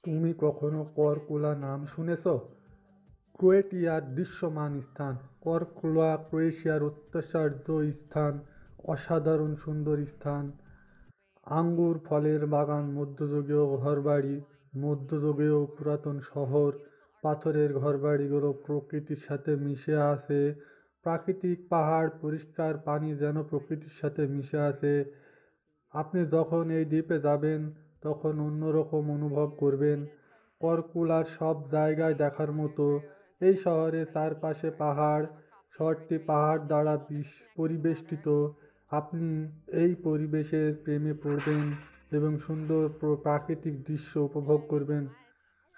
তুমি কখনো করকুলা নাম শুনেছ? ক্রোয়েটিয়ার দৃশ্যমান স্থান। করকুলা ক্রোয়েশিয়ার ঐতিহ্য স্থান, অসাধারণ সুন্দর স্থান। আঙ্গুর ফলের বাগান, মধ্যযুগীয় ঘরবাড়ি, মধ্যযুগীয় পুরাতন শহর, পাথরের ঘরবাড়িগুলো প্রকৃতির সাথে মিশে আছে। প্রাকৃতিক পাহাড়, পরিষ্কার পানি যেন প্রকৃতির সাথে মিশে আছে। আপনি যখন এই দ্বীপে যাবেন তখন অন্যরকম অনুভব করবেন। কর্কুলার সব জায়গায় দেখার মতো। এই শহরের চারপাশে পাহাড়, শহরটি পাহাড় দ্বারা পরিবেষ্টিত। আপনি এই পরিবেশের প্রেমে পড়বেন এবং সুন্দর প্রাকৃতিক দৃশ্য উপভোগ করবেন।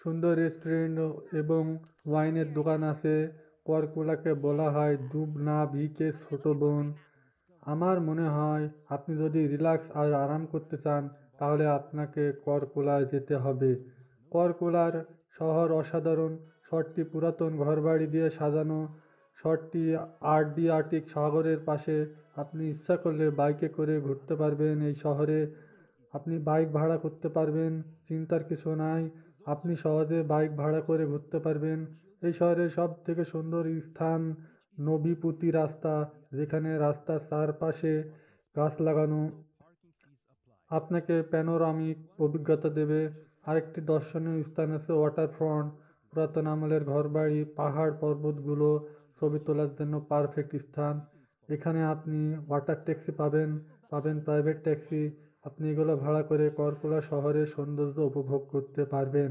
সুন্দর রেস্টুরেন্ট এবং ওয়াইনের দোকান আছে। কর্কুলাকে বলা হয় দুবনা ভিকের ছোট বোন। আমার মনে হয় আপনি যদি রিল্যাক্স আর আরাম করতে চান তাহলে আপনাকে করকুলায় যেতে হবে। করকুলার শহর অসাধারণ। শহরটি পুরাতন ঘরবাড়ি দিয়ে সাজানো। শহরটি আড্রিয়াটিক সাগরের পাশে। আপনি ইচ্ছা করলে বাইকে করে ঘুরতে পারবেন এই শহরে। আপনি বাইক ভাড়া করতে পারবেন, চিন্তার কিছু নাই। আপনি সহজে বাইক ভাড়া করে ঘুরতে পারবেন। এই শহরের সব থেকে সুন্দর স্থান নবীপুতি রাস্তা, যেখানে রাস্তার চারপাশে গাছ লাগানো আপনাকে প্যানোরামিক অভিজ্ঞতা দেবে। আরেকটি দর্শনীয় স্থান আছে ওয়াটারফ্রন্ট, পুরাতন আমলের ঘরবাড়ি, পাহাড় পর্বতগুলো ছবি তোলার জন্য পারফেক্ট স্থান। এখানে আপনি ওয়াটার ট্যাক্সি পাবেন, পাবেন প্রাইভেট ট্যাক্সি। আপনি এগুলো ভাড়া করে করকুলা শহরের সৌন্দর্য উপভোগ করতে পারবেন।